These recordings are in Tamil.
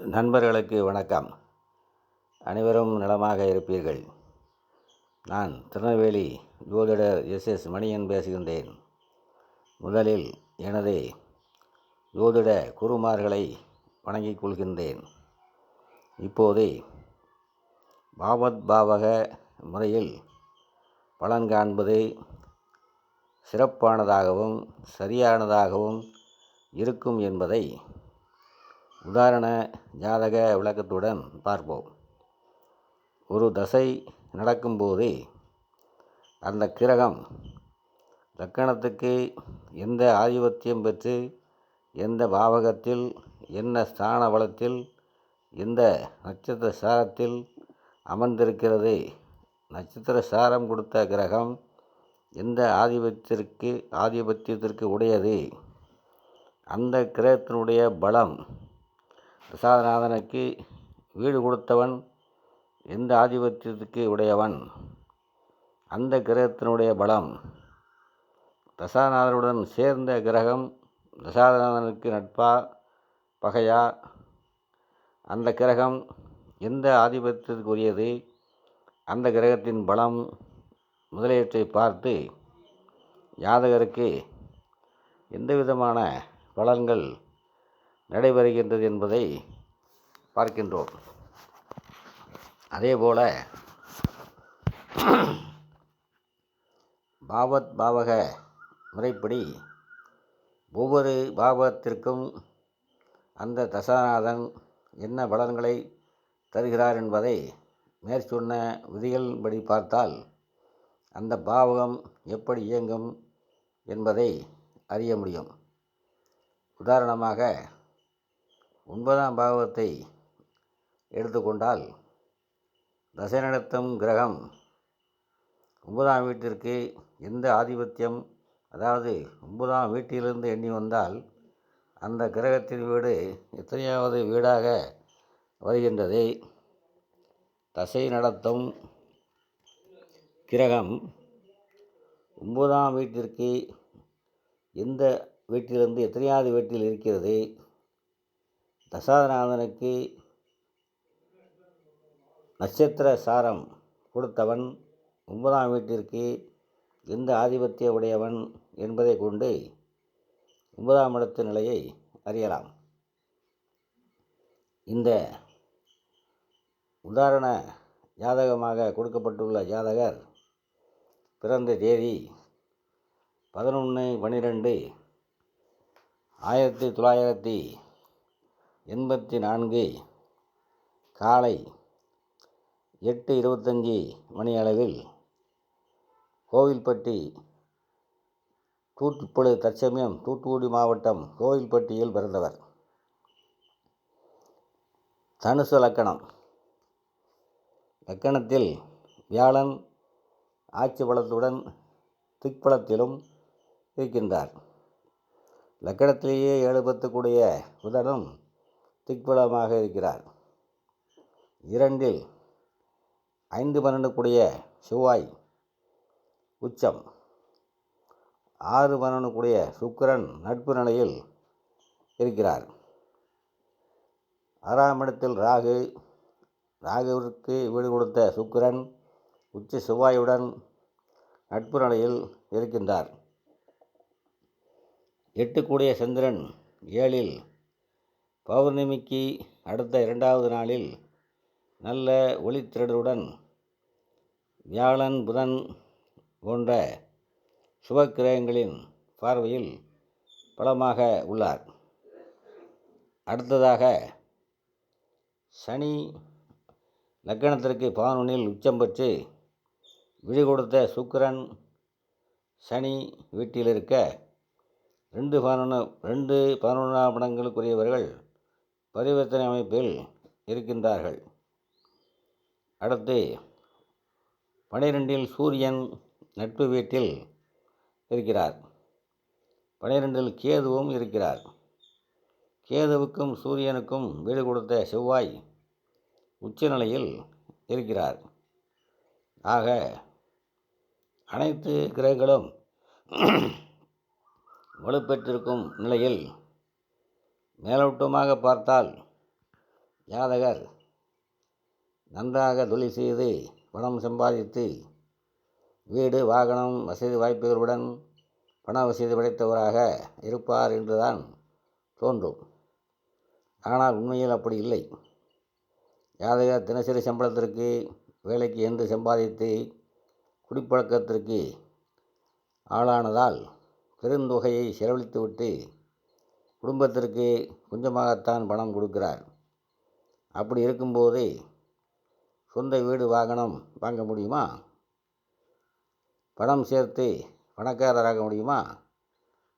நண்பர்களுக்கு வணக்கம். அனைவரும் நலமாக இருப்பீர்கள். நான் திருநெல்வேலி ஜோதிடர் எஸ் மணியன் பேசுகின்றேன். முதலில் எனது ஜோதிட குருமார்களை வணங்கிக் கொள்கின்றேன். இப்போது பாவக முறையில் பலன் காண்பது சிறப்பானதாகவும் சரியானதாகவும் இருக்கும் என்பதை உதாரண ஜாதக விளக்கத்துடன் பார்ப்போம். ஒரு தசை நடக்கும்போது அந்த கிரகம் லக்கணத்துக்கு எந்த ஆதிபத்தியம் பெற்று எந்த பாவகத்தில் என்ன ஸ்தான பலத்தில் எந்த நட்சத்திர சாரத்தில் அமர்ந்திருக்கிறது, நட்சத்திர சாரம் கொடுத்த கிரகம் எந்த ஆதிபத்தியத்திற்கு உடையது, அந்த கிரகத்தினுடைய பலம், தசாநாதனுக்கு வீடு கொடுத்தவன் எந்த ஆதிபத்தியத்துக்கு உடையவன், அந்த கிரகத்தினுடைய பலம், தசாநாதனுடன் சேர்ந்த கிரகம் தசாநாதனுக்கு நட்பா பகையா, அந்த கிரகம் எந்த ஆதிபத்தியத்துக்கு உரியது, அந்த கிரகத்தின் பலம் முதலியவற்றை பார்த்து ஜாதகருக்கு எந்த விதமான பலன்கள் நடைபெறுகின்றது என்பதை பார்க்கின்றோம். அதேபோல பாவக முறைப்படி ஒவ்வொரு பாவகத்திற்கும் அந்த தசாநாதன் என்ன பலன்களை தருகிறார் என்பதை மேற்சொன்ன விதிகளின்படி பார்த்தால் அந்த பாவகம் எப்படி இயங்கும் என்பதை அறிய முடியும். உதாரணமாக 9ஆம் பாவத்தை எடுத்துக்கொண்டால் தசை நடத்தும் கிரகம் 9ஆம் வீட்டிற்கு எந்த ஆதிபத்தியம், அதாவது 9ஆம் வீட்டிலிருந்து எண்ணி வந்தால் அந்த கிரகத்தின் வீடு எத்தனையாவது வீடாக வருகின்றது. தசை நடத்தும் கிரகம் 9ஆம் வீட்டிற்கு எந்த வீட்டிலிருந்து எத்தனையாவது வீட்டில் இருக்கிறது, தசாநாதனுக்கு நட்சத்திர சாரம் கொடுத்தவன் 9ஆம் வீட்டிற்கு எந்த ஆதிபத்திய உடையவன் என்பதை கொண்டு 9ஆம் இடத்து நிலையை அறியலாம். இந்த உதாரண ஜாதகமாக கொடுக்கப்பட்டுள்ள ஜாதகர் பிறந்த தேதி 11/12/1984 காலை 8:25 மணி அளவில் கோவில்பட்டி, இப்பொழுது தற்சமயம் தூத்துக்குடி மாவட்டம் கோவில்பட்டியில் பிறந்தவர். தனுசு லக்கணம். லக்கணத்தில் வியாழன் ஆட்சி பலத்துடன் திக்பலத்திலும் இருக்கின்றார். லக்கணத்திலேயே 7-10 கூடிய புதனும் திக்பலமாக இருக்கிறார். 2இல் 5-12 கூடிய செவ்வாய் உச்சம், 6-12 கூடிய சுக்கிரன் நட்பு நிலையில் இருக்கிறார். 6ஆம் இடத்தில் ராகுவிற்கு வீடு கொடுத்த சுக்கிரன் உச்ச செவ்வாயுடன் நட்பு நிலையில் இருக்கின்றார். 8 கூடிய சந்திரன் 7இல் பௌர்ணமிக்கு அடுத்த 2வது நாளில் நல்ல ஒளித்திரளுடன் வியாழன் புதன் போன்ற சுபக்கிரகங்களின் பார்வையில் பலமாக உள்ளார். அடுத்ததாக சனி லக்கணத்திற்கு 11இல் உச்சம் பெற்று விழி கொடுத்த சுக்கிரன் சனி வீட்டில் இருக்க 2-11ஆம் இடங்களுக்குரியவர்கள் பரிவர்த்தனை அமைப்பில் இருக்கின்றார்கள். அடுத்து 12இல் சூரியன் நட்பு வீட்டில் இருக்கிறார். 12இல் கேதுவும் இருக்கிறார். கேதுவுக்கும் சூரியனுக்கும் வீடு கொடுத்த செவ்வாய் உச்சநிலையில் இருக்கிறார். ஆக அனைத்து கிரகங்களும் வலுப்பெற்றிருக்கும் நிலையில் மேலோட்டமாக பார்த்தால் ஜாதகர் நன்றாக தொழில் செய்து பணம் சம்பாதித்து வீடு வாகனம் வசதி வாய்ப்புகளுடன் பண வசதி படைத்தவராக இருப்பார் என்றுதான் தோன்றும். ஆனால் உண்மையில் அப்படி இல்லை. ஜாதகர் தினசரி சம்பளத்திற்கு வேலைக்கு என்று சம்பாதித்து குடிப்பழக்கத்திற்கு ஆளானதால் பெருந்தொகையை செலவழித்துவிட்டு குடும்பத்திற்கு கொஞ்சமாகத்தான் பணம் கொடுக்கிறார். அப்படி இருக்கும்போது சொந்த வீடு வாகனம் வாங்க முடியுமா? பணம் சேர்த்து பணக்காரராக முடியுமா?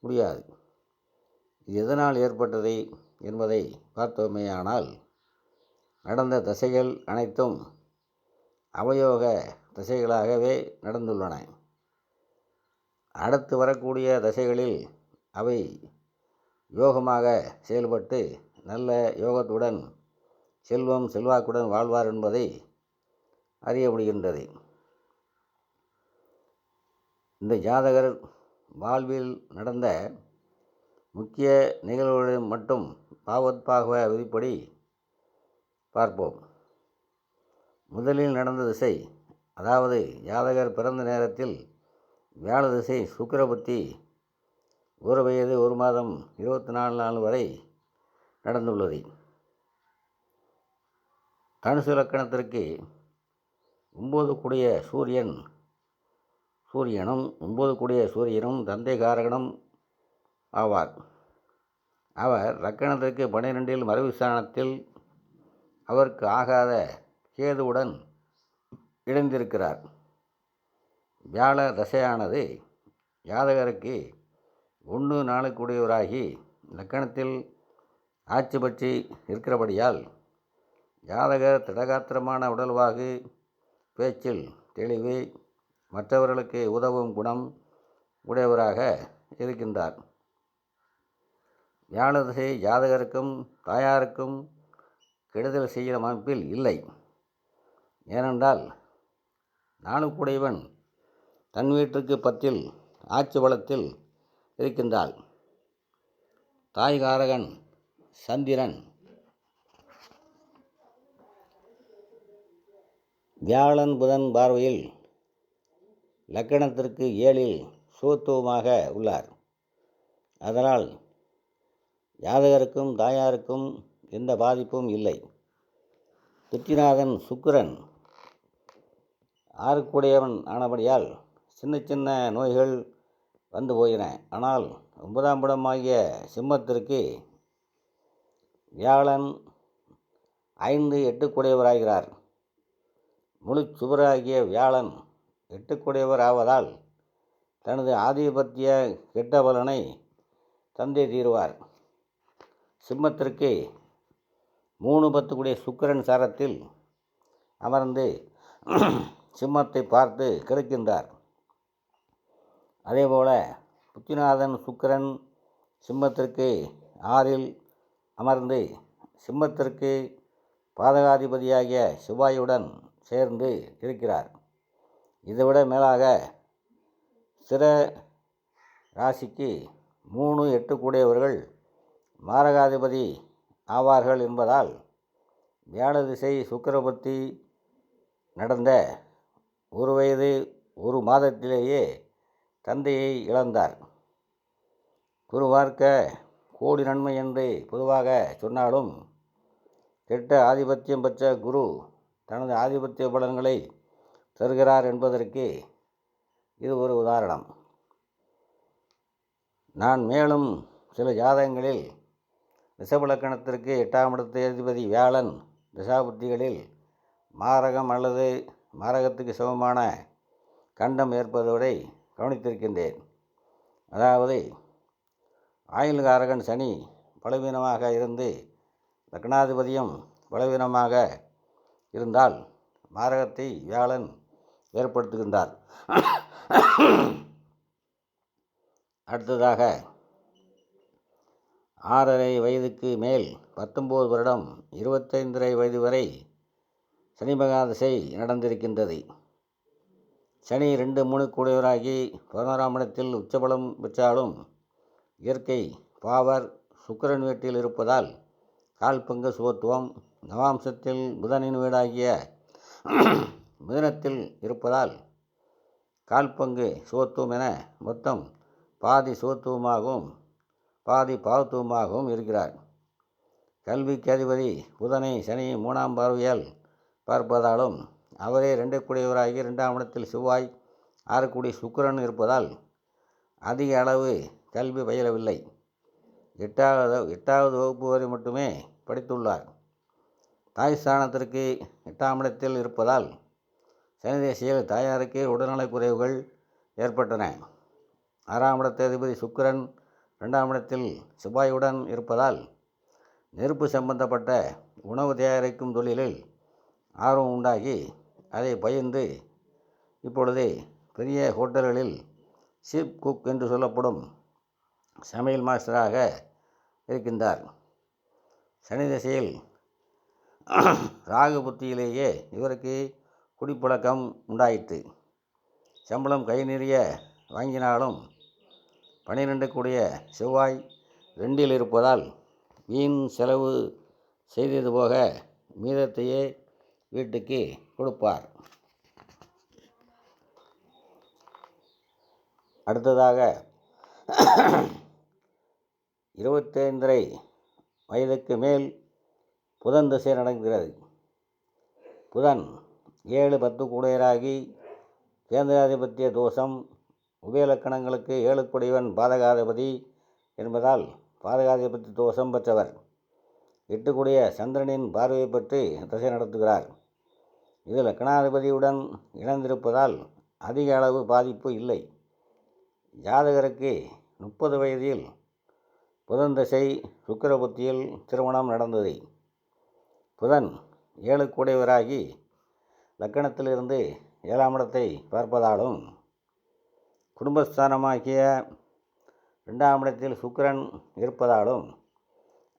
முடியாது. இது எதனால் ஏற்பட்டது என்பதை பார்த்தோமேயானால், நடந்த தசைகள் அனைத்தும் அவயோக தசைகளாகவே நடந்துள்ளன. அடுத்து வரக்கூடிய தசைகளில் அவை யோகமாக செயல்பட்டு நல்ல யோகத்துடன் செல்வம் செல்வாக்குடன் வாழ்வார் என்பதை அறிய முடிகின்றது. இந்த ஜாதகர் வாழ்வில் நடந்த முக்கிய நிகழ்வுகளை மட்டும் பாவத்பாக விதிப்படி பார்ப்போம். முதலில் நடந்த திசை, அதாவது ஜாதகர் பிறந்த நேரத்தில் வியாழ திசை சுக்கிரபுத்தி 1 வயது 1 மாதம் 24 நாள் வரை நடந்துள்ளது. தனுசு லக்கணத்திற்கு 9 கூடிய சூரியனும் 9 கூடிய சூரியனும் தந்தை காரகனும் ஆவார். அவர் லக்கணத்திற்கு 12இல் மறைவு ஸ்தானத்தில் அவருக்கு ஆகாத கேதுவுடன் இணைந்திருக்கிறார். வியாழ தசையானது ஜாதகருக்கு 1-4 கூடியவராகி லக்கணத்தில் ஆட்சி பற்றி இருக்கிறபடியால் ஜாதகர் திடகாத்திரமான உடல்வாகு, பேச்சில் தெளிவு, மற்றவர்களுக்கு உதவும் குணம் உடையவராக இருக்கின்றார். வியாழ திசை ஜாதகருக்கும் தாயாருக்கும் கெடுதல் செய்கிற அமைப்பில் இல்லை. ஏனென்றால் 4 கூடியவன் தன் வீட்டுக்கு 10இல் ஆட்சி பலத்தில் இருக்கின்றாள். தாய்காரகன் சந்திரன் வியாழன் புதன் பார்வையில் லக்கணத்திற்கு 7இல் சுபத்துவமாக உள்ளார். அதனால் ஜாதகருக்கும் தாயாருக்கும் எந்த பாதிப்பும் இல்லை. புத்திநாதன் சுக்கிரன் 6 கூடியவன் ஆனபடியால் சின்ன சின்ன நோய்கள் வந்து போயின. ஆனால் 9ஆம் இடமாகிய சிம்மத்திற்கு வியாழன் 5-8 கூடியவராகிறார். முழு சுவராகிய வியாழன் 8 கூடியவர் ஆவதால் தனது ஆதிபத்திய கெட்ட பலனை தந்தே தீருவார். சிம்மத்திற்கு 3-10 கூடிய சுக்கிரன் சாரத்தில் அமர்ந்து சிம்மத்தை பார்த்து கெடுக்கின்றார். அதேபோல புத்திநாதன் சுக்கிரன் சிம்மத்திற்கு 6இல் அமர்ந்து சிம்மத்திற்கு பாதகாதிபதியாகிய செவ்வாயுடன் சேர்ந்து இருக்கிறார். இதைவிட மேலாக ஸ்திர ராசிக்கு 3-8 கூடியவர்கள் மாரகாதிபதி ஆவார்கள் என்பதால் வியாழ திசை சுக்கிரபுத்தி நடந்த 1 வயது 1 மாதத்திலேயே தந்தையை இழந்தார். குரு பார்க்க கோடி நன்மை என்று பொதுவாக சொன்னாலும் கெட்ட ஆதிபத்தியம் பெற்ற குரு தனது ஆதிபத்திய பலன்களை தருகிறார் என்பதற்கு இது ஒரு உதாரணம். நான் மேலும் சில ஜாதகங்களில் ரிஷபலக்கணத்திற்கு 8ஆம் இடத்து அதிபதி வியாழன் தசாபுத்திகளில் மாரகம் அல்லது மாரகத்துக்கு சமமான கண்டம் ஏற்படுவதை கவனித்திருக்கின்றேன். அதாவது ஆயுள்காரகன் சனி பலவீனமாக இருந்து லக்னாதிபதியும் பலவீனமாக இருந்தால் மாரகத்தை வியாழன் ஏற்படுத்துகின்றார். அடுத்ததாக 6.5 வயதுக்கு மேல் 19 வருடம் 25.5 வயது வரை சனி மகாதசை நடந்திருக்கின்றது. சனி 2-3 கூடியவராகி 11ஆம் இடத்தில் உச்சபலம் பெற்றாலும் இயற்கை பாவர் சுக்கிரன் வீட்டில் இருப்பதால் கால் பங்கு சுபத்துவம் நவாம்சத்தில் புதனின் வீடாகிய மிதுனத்தில் இருப்பதால் கால்பங்கு சுவத்துவம் என மொத்தம் பாதி சுவத்துவமாகவும் பாதி பாவத்துவமாகவும் இருக்கிறார். கல்விக்கு அதிபதி புதனை சனி 3ஆம் பார்வையால் பார்ப்பதாலும் அவரே 2 2ஆம் இடத்தில் செவ்வாய் 6 சுக்கிரன் இருப்பதால் அதிக அளவு கல்வி பயிலவில்லை. 8வது வகுப்பு வரை மட்டுமே படித்துள்ளார். தாய் ஸ்தானத்திற்கு 8ஆம் இடத்தில் இருப்பதால் சனி திசையில் தாயாருக்கு உடல்நலக் குறைவுகள் ஏற்பட்டன. 6ஆம் இடத்து அதிபதி சுக்கிரன் 2ஆம் இடத்தில் செவ்வாயுடன் இருப்பதால் நெருப்பு சம்பந்தப்பட்ட உணவு தயாரிக்கும் தொழிலில் ஆர்வம் உண்டாகி அதை பயின்று இப்பொழுது பெரிய ஹோட்டல்களில் சீப் குக் என்று சொல்லப்படும் சமையல் மாஸ்டராக இருக்கின்றார். சனி திசையில் ராகு புத்தியிலேயே இவருக்கு குடிப்பழக்கம் உண்டாயிற்று. சம்பளம் கை நிறைய வாங்கினாலும் 12 செவ்வாய் 2இல் இருப்பதால் வீண் செலவு செய்தது போக மீதத்தையே வீட்டுக்கு கொடுப்பார். அடுத்ததாக 25 வயதுக்கு மேல் புதன் திசை நடக்கிறது. புதன் 7-10 கூடையராகி கேந்திராதிபத்திய தோஷம் உபயலக்கணங்களுக்கு 7 பாதகாதிபதி என்பதால் பாதகாதிபத்திய தோஷம் பெற்றவர். 8 சந்திரனின் பார்வையை பற்றி திசை நடத்துகிறார். இது லக்கணாதிபதியுடன் இணைந்திருப்பதால் அதிக அளவு பாதிப்பு இல்லை. ஜாதகருக்கு 30 வயதில் புதன் திசை சுக்கிர புத்தியில் திருமணம் நடந்தது. புதன் 7 லக்கணத்திலிருந்து 7ஆம் இடத்தை பார்ப்பதாலும் குடும்பஸ்தானமாகிய 2ஆம் இடத்தில் சுக்கிரன் இருப்பதாலும்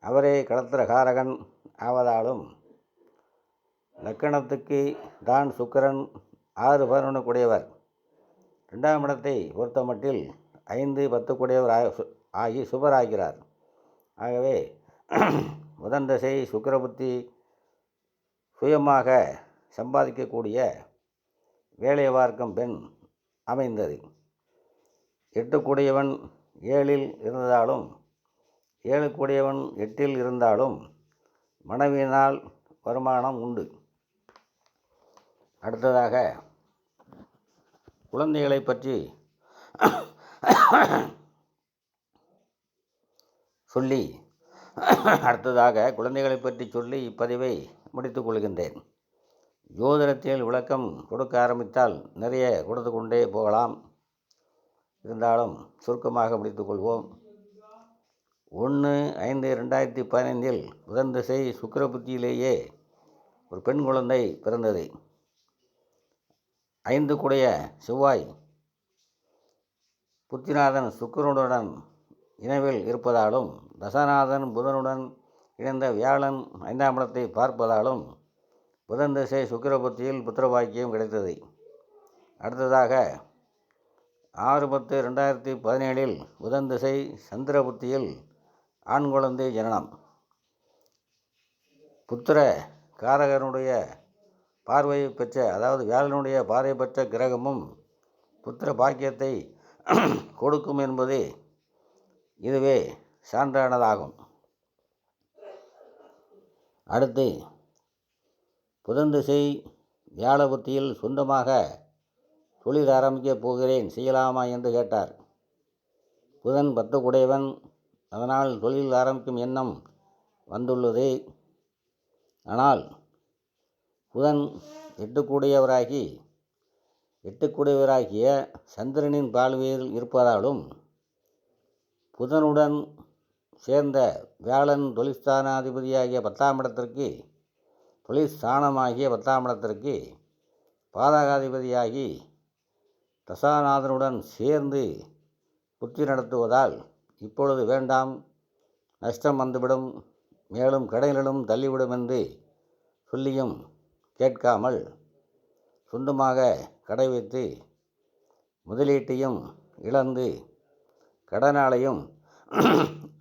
அவரே களத்திரகாரகன் ஆவதாலும் லக்கணத்துக்கு தான் சுக்கிரன் 6-11 2ஆம் இடத்தை பொறுத்தமட்டில் 5-10 ஆகி சுபராகிறார். ஆகவே புதன் திசை சுக்கிர புத்தி சுயமாக சம்பாதிக்கக்கூடிய வேலை பார்க்கும் பெண் அமைந்தது. 8 7இல் இருந்ததாலும் 7 8இல் இருந்தாலும் மனைவியினால் வருமானம் உண்டு. அடுத்ததாக குழந்தைகளை பற்றி சொல்லி இப்பதிவை முடித்துக் கொள்கின்றேன். ஜோதிடத்தில் விளக்கம் கொடுக்க ஆரம்பித்தால் நிறைய கொடுத்து கொண்டே போகலாம். இருந்தாலும் சுருக்கமாக முடித்துக்கொள்வோம். 1/5/2015 புதன் திசை சுக்கிர புத்தியிலேயே ஒரு பெண் குழந்தை பிறந்தது. 5 செவ்வாய் புத்திநாதன் சுக்கிரனுடன் இணைவில் இருப்பதாலும் தசநாதன் புதனுடன் இணைந்த வியாழன் 5ஆம் இடத்தை பார்ப்பதாலும் புதன் திசை சுக்கிர புத்தியில் புத்திரபாக்கியம் கிடைத்தது. அடுத்ததாக 6/10/2017 புதன் திசை சந்திர புத்தியில் ஆண் குழந்தை ஜனனம். புத்திர காரகனுடைய பார்வை பெற்ற, அதாவது வியாழனுடைய பார்வை பெற்ற கிரகமும் புத்திர பாக்கியத்தை கொடுக்கும் என்பது இதுவே சான்றானதாகும். அடுத்து புதன் திசை வியாழ புத்தியில் சொந்தமாக தொழில் ஆரம்பிக்கப் போகிறேன், செய்யலாமா என்று கேட்டார். புதன் 10 அதனால் தொழில் ஆரம்பிக்கும் எண்ணம் வந்துள்ளது. ஆனால் புதன் 8 8 சந்திரனின் பார்வையில் இருப்பதாலும் புதனுடன் சேர்ந்த வியாழன் தொழில்ஸ்தானாதிபதியாகிய 10ஆம் இடத்திற்கு, தொழில்ஸ்தானமாகிய 10ஆம் இடத்திற்கு பாதகாதிபதியாகி தசாநாதனுடன் சேர்ந்து புத்தி நடத்துவதால் இப்பொழுது வேண்டாம், நஷ்டம் வந்துவிடும், மேலும் கடைகளிலும் தள்ளிவிடும் என்று சொல்லியும் கேட்காமல் சொந்தமாக கடை வைத்து முதலீட்டையும் இழந்து கடனாளையும்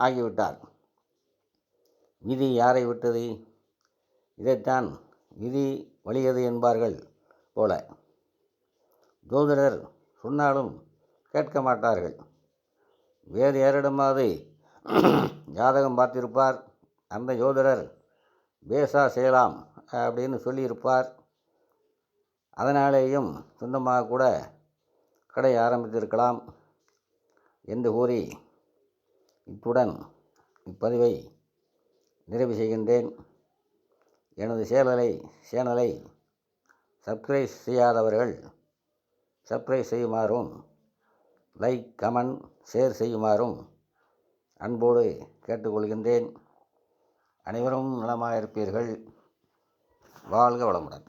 ஆகிவிட்டார். விதி யாரை விட்டது? இதைத்தான் விதி வலியது என்பார்கள் போல. ஜோதிடர் சொன்னாலும் கேட்க மாட்டார்கள். வேறு யாரிடமாவது ஜாதகம் பார்த்திருப்பார். அந்த ஜோதிடர் பேசா செய்யலாம் அப்படின்னு சொல்லியிருப்பார். அதனாலேயும் சொந்தமாக கூட கடை ஆரம்பித்திருக்கலாம் என்று கூறி இத்துடன் இப்பதிவை நிறைவு செய்கின்றேன். எனது சேனலை சப்ஸ்கிரைப் செய்யாதவர்கள் சப்ஸ்கிரைப் செய்யுமாறும் லைக், கமெண்ட், ஷேர் செய்யுமாறும் அன்போடு கேட்டுக்கொள்கின்றேன். அனைவரும் நலமாக இருப்பீர்கள். வாழ்க வளமுடன்.